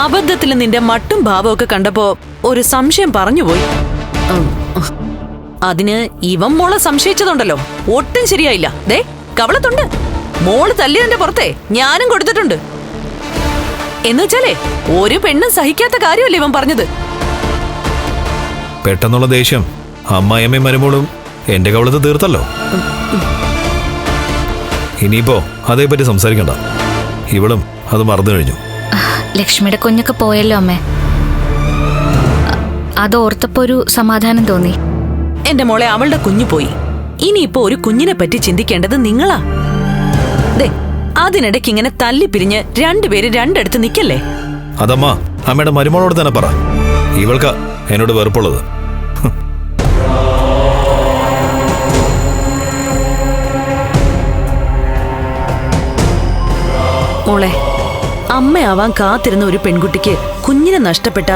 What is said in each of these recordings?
അബദ്ധത്തിൽ നിന്റെ മട്ടും ഭാവമൊക്കെ കണ്ടപ്പോ ഒരു സംശയം പറഞ്ഞുപോയി. അതിന് ഇവൻ മോളെ സംശയിച്ചതുണ്ടല്ലോ, ഒട്ടും ശരിയായില്ല. ദേ കവളത്തുണ്ട്. മോള് തല്ലിയതിന്റെ പുറത്തെ ഞാനും കൊടുത്തിട്ടുണ്ട്. എന്നുവെച്ചാലേ ഒരു പെണ്ണും സഹിക്കാത്ത കാര്യമല്ലേ ഇവൻ പറഞ്ഞത്. പെട്ടെന്നുള്ള ദേഷ്യം അമ്മായിയമ്മയും മരുമോളും എന്റെ കവളത്ത് തീർത്തല്ലോ. ഇനിയിപ്പോ അതേപറ്റി സംസാരിക്കണ്ട. ഇവളും അത് മറന്നു കഴിഞ്ഞു. ലക്ഷ്മിയുടെ കുഞ്ഞൊക്കെ പോയല്ലോ അമ്മേ. അത് ഓർത്തപ്പോ ഒരു സമാധാനം തോന്നി. എന്റെ മോളെ, അവളുടെ കുഞ്ഞു പോയി. ഇനിയിപ്പോ ഒരു കുഞ്ഞിനെ പറ്റി ചിന്തിക്കേണ്ടത് നിങ്ങളാ. ദേ അതിനിടയ്ക്ക് ഇങ്ങനെ തല്ലിപ്പിരിഞ്ഞ് രണ്ടുപേര് രണ്ടിടത്ത് നിക്കല്ലേ. അതമ്മ അമ്മയുടെ മരുമോളോട് തന്നെ പറ. ഇവൾക്കാ എന്നോട് വെറുപ്പുള്ളത്. മോളെ, അമ്മയാവാൻ കാത്തിരുന്ന ഒരു പെൺകുട്ടിക്ക് കുഞ്ഞിനെ നഷ്ടപ്പെട്ട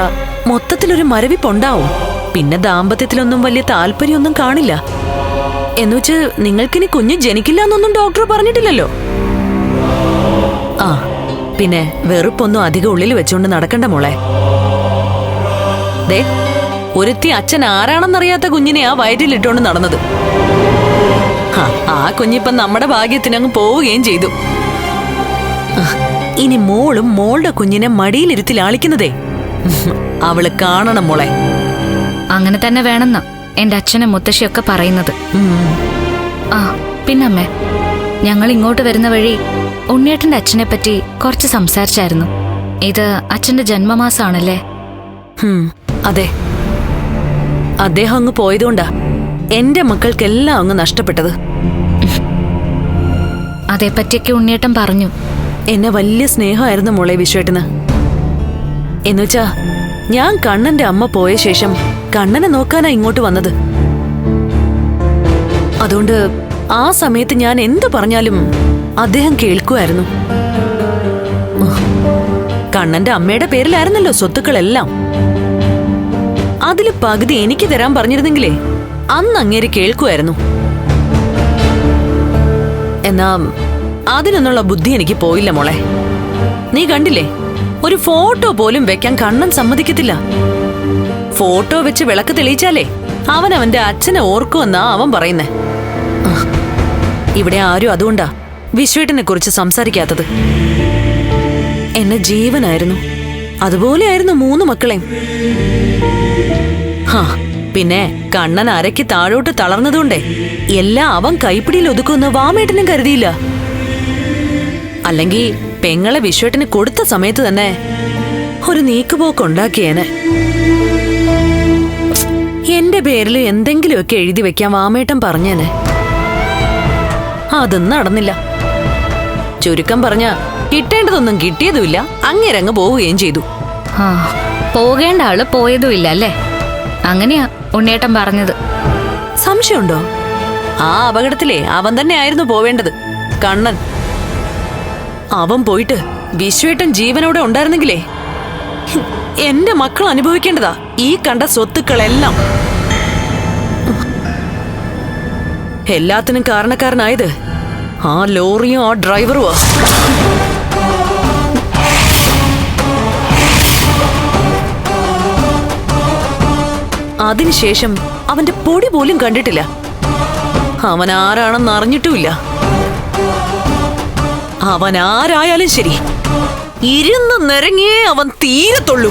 മൊത്തത്തിലൊരു മരവിപ്പുണ്ടാവും. പിന്നെ ദാമ്പത്യത്തിലൊന്നും വലിയ താല്പര്യമൊന്നും കാണില്ല. എന്നുവെച്ച് നിങ്ങൾക്കിനി കുഞ്ഞ് ജനിക്കില്ല എന്നൊന്നും ഡോക്ടർ പറഞ്ഞിട്ടില്ലല്ലോ. ആ പിന്നെ വെറുപ്പൊന്നും അധികം ഉള്ളിൽ വെച്ചുകൊണ്ട് നടക്കണ്ട മോളെ. ദേ ഒരുത്തി അച്ഛൻ ആരാണെന്നറിയാത്ത കുഞ്ഞിനെ ആ വയറ്റിലിട്ടോണ്ട് നടന്നത്. ആ കുഞ്ഞിപ്പം നമ്മുടെ ഭാഗ്യത്തിനങ്ങ് പോവുകയും ചെയ്തു. ഇനി മോളും മോളുടെ കുഞ്ഞിനെ മടിയിലിരുത്തി ലാളിക്കുന്നതേ അവള് കാണണം മോളെ. അങ്ങനെ തന്നെ വേണമെന്നാ എന്റെ അച്ഛനും മുത്തശ്ശിയൊക്കെ പറയുന്നത്. ആ പിന്നമ്മേ, ഞങ്ങൾ ഇങ്ങോട്ട് വരുന്ന വഴി ഉണ്ണിയേട്ടന്റെ അച്ഛനെ പറ്റി കുറച്ച് സംസാരിച്ചായിരുന്നു. ഇത് അച്ഛന്റെ ജന്മമാസാണല്ലേ? അതെ, അദ്ദേഹം അങ്ങ് പോയതുകൊണ്ടാ എന്റെ മക്കൾക്കെല്ലാം അങ്ങ് നഷ്ടപ്പെട്ടത്. അതേപ്പറ്റിയൊക്കെ ഉണ്ണിയേട്ടൻ പറഞ്ഞു. എന്നെ വലിയ സ്നേഹമായിരുന്നു മോളെ വിശ്വേട്ടന്. എന്നുവെച്ചാ ഞാൻ കണ്ണന്റെ അമ്മ പോയ ശേഷം കണ്ണനെ നോക്കാനാ ഇങ്ങോട്ട് വന്നത്. അതുകൊണ്ട് ആ സമയത്ത് ഞാൻ എന്തു പറഞ്ഞാലും അദ്ദേഹം കേൾക്കുമായിരുന്നു. കണ്ണന്റെ അമ്മയുടെ പേരിലായിരുന്നല്ലോ സ്വത്തുക്കളെല്ലാം. അതില് പകുതി എനിക്ക് തരാൻ പറഞ്ഞിരുന്നെങ്കിലേ അന്ന് അങ്ങേര് കേൾക്കുമായിരുന്നു. എന്നാ അതിനൊന്നുള്ള ബുദ്ധി എനിക്ക് പോയില്ല മോളെ. നീ കണ്ടില്ലേ, ഒരു ഫോട്ടോ പോലും വെക്കാൻ കണ്ണൻ സമ്മതിക്കത്തില്ല. ഫോട്ടോ വെച്ച് വിളക്ക് തെളിയിച്ചാലേ അവൻ അവന്റെ അച്ഛനെ ഓർക്കുമെന്നാ അവൻ പറയുന്നേ. ഇവിടെ ആരും അതുകൊണ്ടാ വിശ്വേട്ടനെ കുറിച്ച് സംസാരിക്കാത്തത്. എന്നെ ജീവനായിരുന്നു. അതുപോലെയായിരുന്നു 3 മക്കളെയും. പിന്നെ കണ്ണൻ അരയ്ക്ക് താഴോട്ട് തളർന്നതുകൊണ്ടേ എല്ലാം അവൻ കൈപ്പിടിയിൽ ഒതുക്കുമെന്ന് വാമേട്ടനും കരുതിയില്ല. അല്ലെങ്കിൽ പെങ്ങളെ വിശ്വേട്ടന് കൊടുത്ത സമയത്ത് തന്നെ ഒരു നീക്കുപോക്കുണ്ടാക്കിയേനെ. എന്റെ പേരിൽ എന്തെങ്കിലുമൊക്കെ എഴുതി വെക്കാൻ വാമേട്ടൻ പറഞ്ഞേനെ. അതൊന്നും നടന്നില്ല. ചുരുക്കം പറഞ്ഞ കിട്ടേണ്ടതൊന്നും കിട്ടിയതുമില്ല. അങ്ങേരങ്ങ് പോവുകയും ചെയ്തു. പോകേണ്ട ആള് പോയതുമില്ല അല്ലേ? അങ്ങനെയാ ഉണ്ണിയേട്ടൻ പറഞ്ഞത്. സംശയമുണ്ടോ? ആ അപകടത്തിലേ അവൻ തന്നെ ആയിരുന്നു പോവേണ്ടത്, കണ്ണൻ. അവൻ പോയിട്ട് വിശ്വേട്ടൻ ജീവനോടെ ഉണ്ടായിരുന്നെങ്കിലേ എന്റെ മക്കൾ അനുഭവിക്കേണ്ടതാ ഈ കണ്ട സ്വത്തുക്കളെല്ലാം. എല്ലാത്തിനും കാരണക്കാരനായത് ആ ലോറിയും ആ ഡ്രൈവറുമാ. അതിനുശേഷം അവന്റെ പൊടി പോലും കണ്ടിട്ടില്ല. അവൻ ആരാണെന്ന് അറിഞ്ഞിട്ടുമില്ല. അവൻ ആരായാലും ശരി, ഇരുന്ന് നിരങ്ങിയേ അവൻ തീരത്തുള്ളൂ.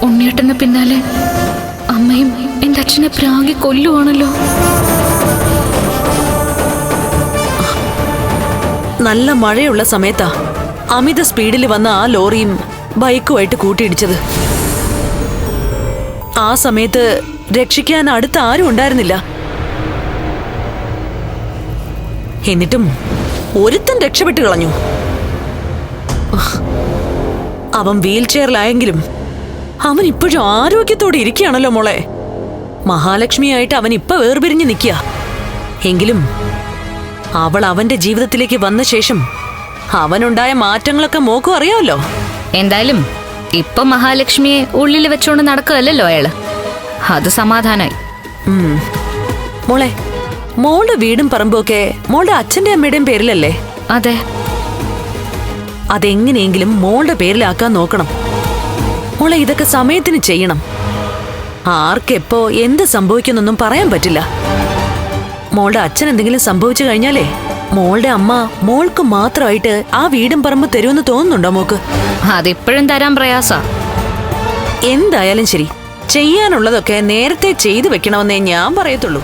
ഉണ്ണിയേട്ടന് പിന്നാലെ അമ്മയും എന്റെ അച്ഛനെ പ്രാഗി കൊല്ലുവാണല്ലോ. നല്ല മഴയുള്ള സമയത്താ അമിത സ്പീഡിൽ വന്ന ആ ലോറിയും ബൈക്കുമായിട്ട് കൂട്ടിയിടിച്ചത്. ആ സമയത്ത് രക്ഷിക്കാൻ അടുത്ത് ആരും ഉണ്ടായിരുന്നില്ല. എന്നിട്ടും ഒരുത്തൻ രക്ഷപ്പെട്ടു കളഞ്ഞു. അവൻ വീൽ ചെയറിലായെങ്കിലും അവൻ ഇപ്പോഴും ആരോഗ്യത്തോടെ ഇരിക്കുകയാണല്ലോ മോളെ. മഹാലക്ഷ്മിയായിട്ട് അവൻ ഇപ്പൊ വേർപിരിഞ്ഞ് നിൽക്കുക. എങ്കിലും അവൾ അവന്റെ ജീവിതത്തിലേക്ക് വന്ന ശേഷം അവനുണ്ടായ മാറ്റങ്ങളൊക്കെ മോക്കും അറിയാമല്ലോ. എന്തായാലും ഇപ്പൊ മഹാലക്ഷ്മിയെ ഉള്ളിൽ വെച്ചോണ്ട് നടക്കുകയല്ലോ അയാള്. അത് സമാധാനായി. മോളെ, മോളുടെ വീടും പറമ്പും ഒക്കെ മോളുടെ അച്ഛന്റെ അമ്മയുടെയും പേരിലല്ലേ? അതെ. അതെങ്ങനെയെങ്കിലും മോളുടെ പേരിലാക്കാൻ നോക്കണം. മോളെ ഇതൊക്കെ സമയത്തിന് ചെയ്യണം. ആർക്കെപ്പോ എന്ത് സംഭവിക്കുന്നൊന്നും പറയാൻ പറ്റില്ല. മോളുടെ അച്ഛൻ എന്തെങ്കിലും സംഭവിച്ചു കഴിഞ്ഞാലേ മോളുടെ അമ്മ മോൾക്ക് മാത്രമായിട്ട് ആ വീടും പറമ്പ് തരുമെന്ന് തോന്നുന്നുണ്ടോ മോക്ക്? അതിപ്പോഴും തരാൻ പ്രയാസാ. എന്തായാലും ശരി, ചെയ്യാനുള്ളതൊക്കെ നേരത്തെ ചെയ്തു വെക്കണമെന്നേ ഞാൻ പറയത്തുള്ളൂ.